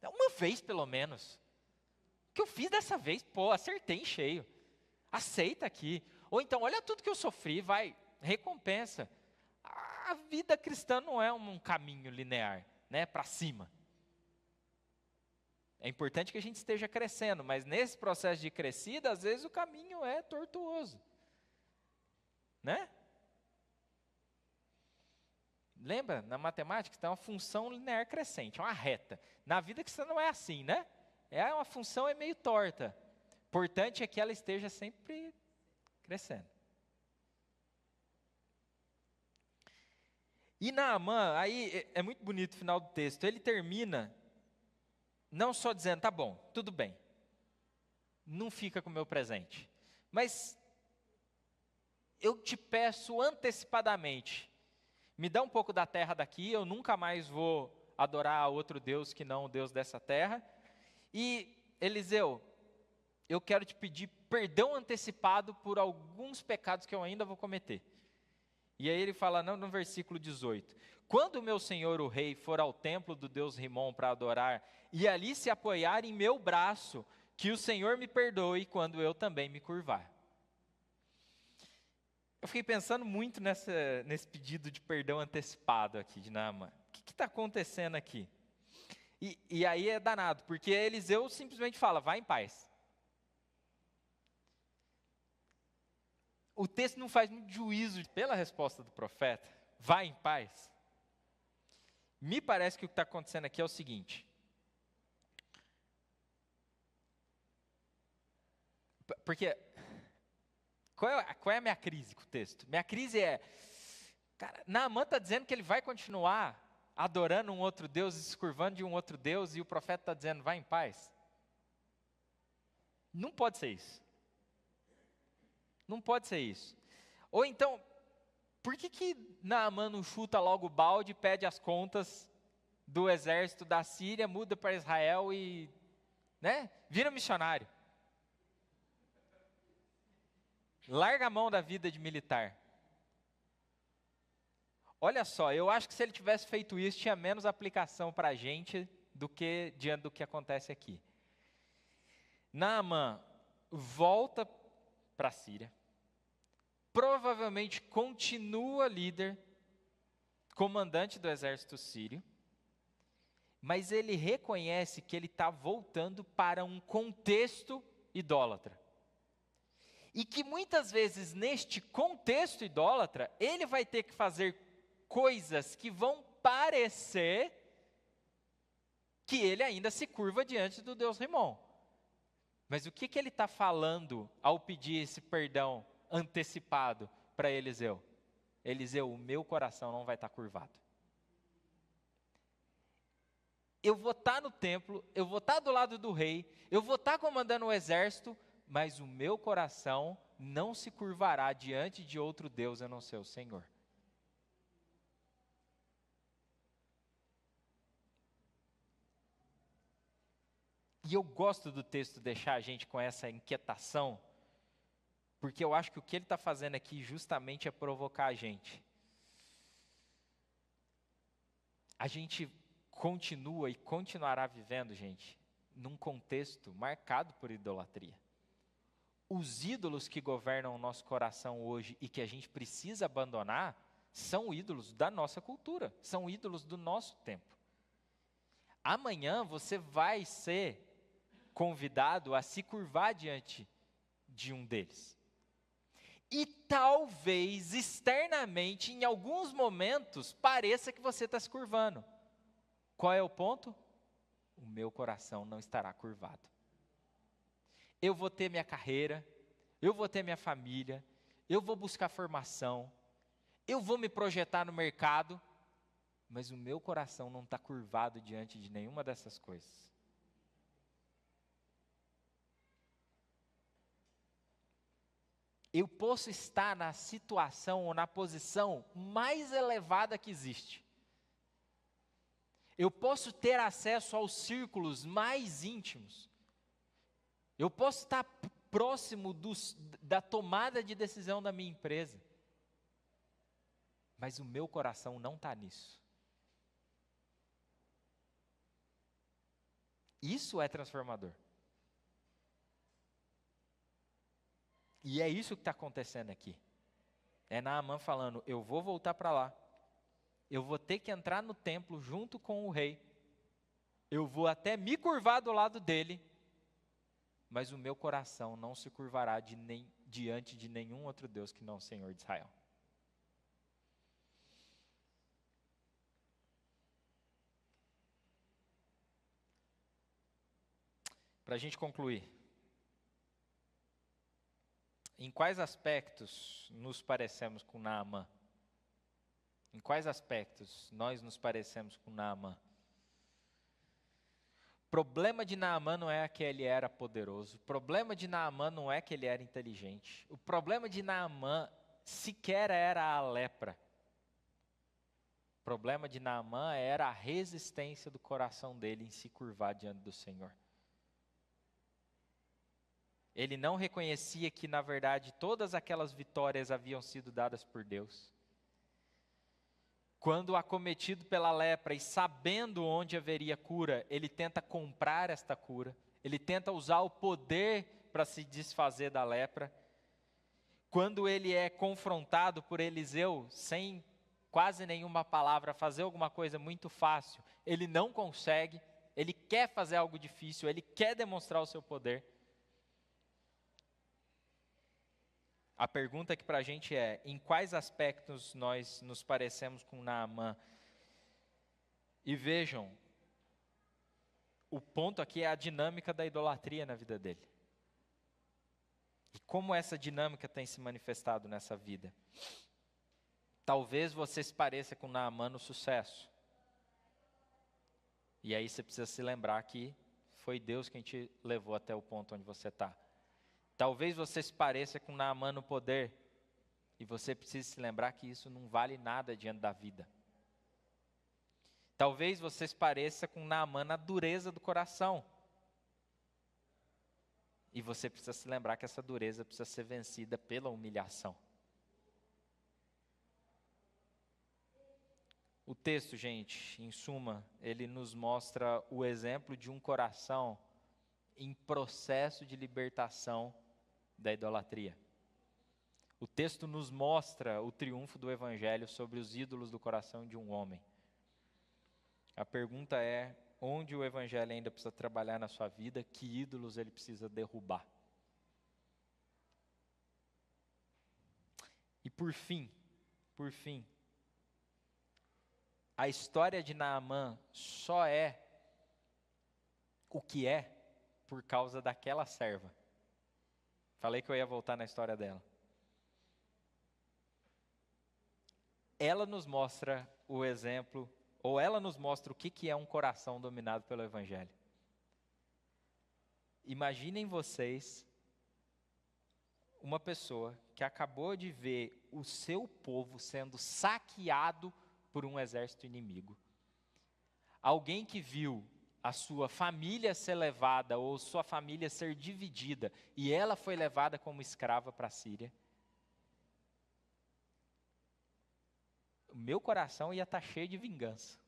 Uma vez pelo menos. O que eu fiz dessa vez, acertei em cheio. Aceita aqui. Ou então, olha tudo que eu sofri, vai, recompensa. A vida cristã não é um caminho linear, né, para cima. É importante que a gente esteja crescendo, mas nesse processo de crescida, às vezes o caminho é tortuoso. Né? Lembra, na matemática, tem uma função linear crescente, uma reta. Na vida cristã não é assim, né? É uma função meio torta. Importante é que ela esteja sempre crescendo. E Naamã, aí é muito bonito o final do texto, ele termina não só dizendo: tá bom, tudo bem, não fica com o meu presente, mas eu te peço antecipadamente, me dá um pouco da terra daqui, eu nunca mais vou adorar a outro Deus que não o Deus dessa terra. E Eliseu, eu quero te pedir perdão antecipado por alguns pecados que eu ainda vou cometer. E aí ele fala no versículo 18: quando o meu senhor o rei for ao templo do Deus Rimom para adorar, e ali se apoiar em meu braço, que o Senhor me perdoe quando eu também me curvar. Eu fiquei pensando muito nesse pedido de perdão antecipado aqui de Naamã. O que está acontecendo aqui? E aí é danado, porque Eliseu simplesmente fala: vai em paz. O texto não faz muito juízo pela resposta do profeta: vai em paz. Me parece que o que está acontecendo aqui é o seguinte. Porque, qual é a minha crise com o texto? Minha crise é, cara, Naamã está dizendo que ele vai continuar adorando um outro Deus, se curvando de um outro Deus, e o profeta está dizendo: vai em paz. Não pode ser isso. Não pode ser isso. Ou então, por que Naamã não chuta logo o balde, pede as contas do exército da Síria, muda para Israel e, né, vira missionário? Larga a mão da vida de militar. Olha só, eu acho que se ele tivesse feito isso, tinha menos aplicação para a gente do que diante do que acontece aqui. Naamã volta para a Síria, provavelmente continua líder, comandante do exército sírio, mas ele reconhece que ele está voltando para um contexto idólatra. E que muitas vezes neste contexto idólatra, ele vai ter que fazer coisas que vão parecer que ele ainda se curva diante do Deus Rimom. Mas o que ele está falando ao pedir esse perdão antecipado para Eliseu? Eliseu, o meu coração não vai estar curvado. Eu vou estar no templo, eu vou estar do lado do rei, eu vou estar comandando o exército, mas o meu coração não se curvará diante de outro Deus a não ser o Senhor. E eu gosto do texto deixar a gente com essa inquietação, Porque eu acho que o que ele está fazendo aqui justamente é provocar a gente. A gente continua e continuará vivendo, gente, num contexto marcado por idolatria. Os ídolos que governam o nosso coração hoje e que a gente precisa abandonar são ídolos da nossa cultura, são ídolos do nosso tempo. Amanhã você vai ser convidado a se curvar diante de um deles. E talvez externamente, em alguns momentos, pareça que você está se curvando. Qual é o ponto? O meu coração não estará curvado. Eu vou ter minha carreira, eu vou ter minha família, eu vou buscar formação, eu vou me projetar no mercado, mas o meu coração não está curvado diante de nenhuma dessas coisas. Eu posso estar na situação ou na posição mais elevada que existe. Eu posso ter acesso aos círculos mais íntimos. Eu posso estar próximo da tomada de decisão da minha empresa. Mas o meu coração não está nisso. Isso é transformador. E é isso que está acontecendo aqui. É Naamã falando, eu vou voltar para lá. Eu vou ter que entrar no templo junto com o rei. Eu vou até me curvar do lado dele. Mas o meu coração não se curvará diante de nenhum outro Deus que não o Senhor de Israel. Para a gente concluir. Em quais aspectos nos parecemos com Naamã? Em quais aspectos nós nos parecemos com Naamã? O problema de Naamã não é que ele era poderoso. O problema de Naamã não é que ele era inteligente. O problema de Naamã sequer era a lepra. O problema de Naamã era a resistência do coração dele em se curvar diante do Senhor. Ele não reconhecia que, na verdade, todas aquelas vitórias haviam sido dadas por Deus. Quando acometido pela lepra e sabendo onde haveria cura, ele tenta comprar esta cura. Ele tenta usar o poder para se desfazer da lepra. Quando ele é confrontado por Eliseu, sem quase nenhuma palavra, fazer alguma coisa muito fácil, ele não consegue, ele quer fazer algo difícil, ele quer demonstrar o seu poder. A pergunta aqui para a gente é, em quais aspectos nós nos parecemos com Naamã? E vejam, o ponto aqui é a dinâmica da idolatria na vida dele. E como essa dinâmica tem se manifestado nessa vida? Talvez você se pareça com Naamã no sucesso. E aí você precisa se lembrar que foi Deus quem te levou até o ponto onde você está. Talvez você se pareça com Naamã no poder, e você precise se lembrar que isso não vale nada diante da vida. Talvez você se pareça com Naamã na dureza do coração, e você precisa se lembrar que essa dureza precisa ser vencida pela humilhação. O texto, gente, em suma, ele nos mostra o exemplo de um coração em processo de libertação da idolatria. O texto nos mostra o triunfo do Evangelho sobre os ídolos do coração de um homem. A pergunta é, onde o Evangelho ainda precisa trabalhar na sua vida, que ídolos ele precisa derrubar? E por fim, a história de Naamã só é o que é por causa daquela serva. Falei que eu ia voltar na história dela. Ela nos mostra o exemplo, ou ela nos mostra o que é um coração dominado pelo Evangelho. Imaginem vocês uma pessoa que acabou de ver o seu povo sendo saqueado por um exército inimigo. Alguém que viu a sua família ser levada ou sua família ser dividida e ela foi levada como escrava para a Síria, o meu coração ia estar cheio de vingança.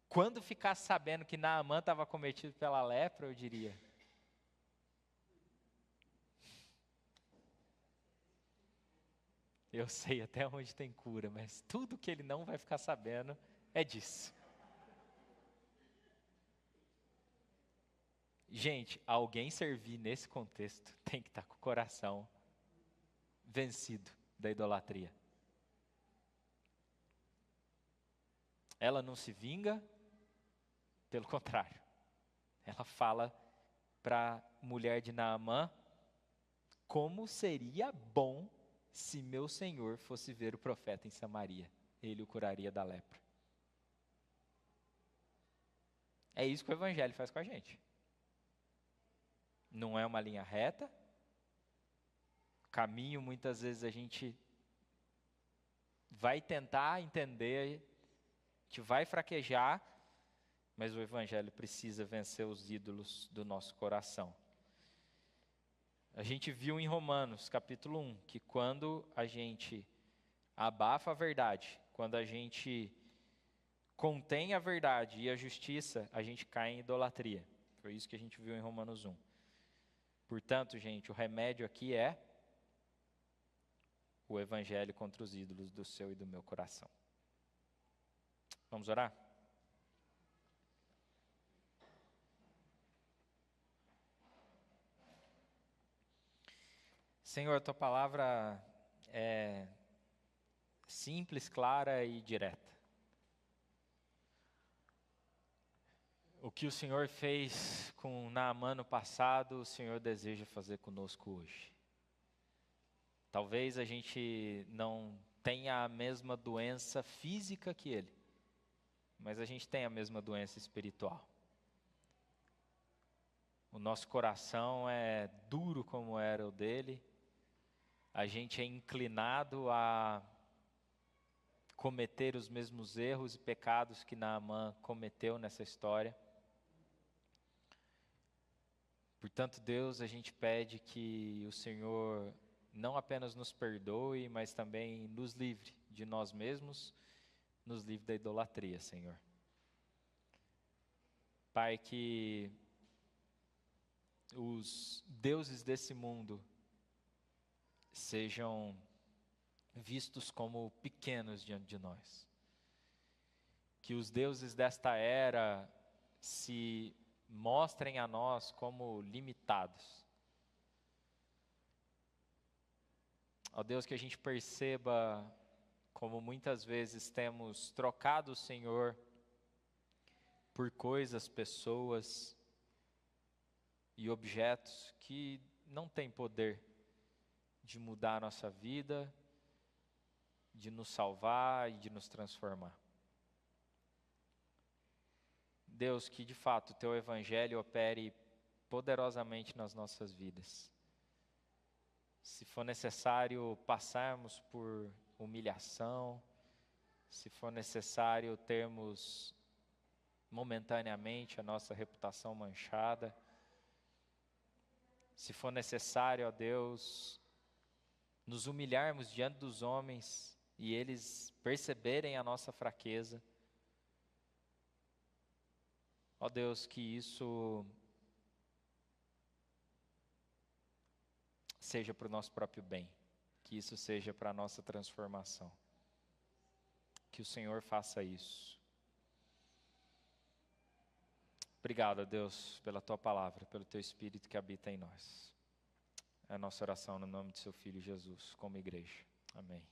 Quando ficasse sabendo que Naamã estava cometido pela lepra, eu diria: eu sei até onde tem cura, mas tudo que ele não vai ficar sabendo é disso. Gente, alguém servir nesse contexto tem que estar com o coração vencido da idolatria. Ela não se vinga, pelo contrário. Ela fala para a mulher de Naamã: como seria bom se meu senhor fosse ver o profeta em Samaria, ele o curaria da lepra. É isso que o evangelho faz com a gente. Não é uma linha reta. Caminho, muitas vezes a gente vai tentar entender, que vai fraquejar, mas o evangelho precisa vencer os ídolos do nosso coração. A gente viu em Romanos, capítulo 1, que quando a gente abafa a verdade, quando a gente contém a verdade e a justiça, a gente cai em idolatria. Foi isso que a gente viu em Romanos 1. Portanto, gente, o remédio aqui é o evangelho contra os ídolos do seu e do meu coração. Vamos orar? Senhor, a tua palavra é simples, clara e direta. O que o Senhor fez com Naamã no passado, o Senhor deseja fazer conosco hoje. Talvez a gente não tenha a mesma doença física que ele, mas a gente tem a mesma doença espiritual. O nosso coração é duro como era o dele, a gente é inclinado a cometer os mesmos erros e pecados que Naamã cometeu nessa história. Portanto, Deus, a gente pede que o Senhor não apenas nos perdoe, mas também nos livre de nós mesmos, nos livre da idolatria, Senhor. Pai, que os deuses desse mundo sejam vistos como pequenos diante de nós. Que os deuses desta era se mostrem a nós como limitados. Ó Deus, que a gente perceba como muitas vezes temos trocado o Senhor por coisas, pessoas e objetos que não têm poder de mudar a nossa vida, de nos salvar e de nos transformar. Deus, que de fato o Teu Evangelho opere poderosamente nas nossas vidas. Se for necessário passarmos por humilhação, se for necessário termos momentaneamente a nossa reputação manchada, se for necessário, ó Deus, nos humilharmos diante dos homens e eles perceberem a nossa fraqueza, ó Deus, que isso seja para o nosso próprio bem, que isso seja para a nossa transformação. Que o Senhor faça isso. Obrigado, Deus, pela Tua palavra, pelo Teu Espírito que habita em nós. É a nossa oração no nome de Seu Filho Jesus, como igreja. Amém.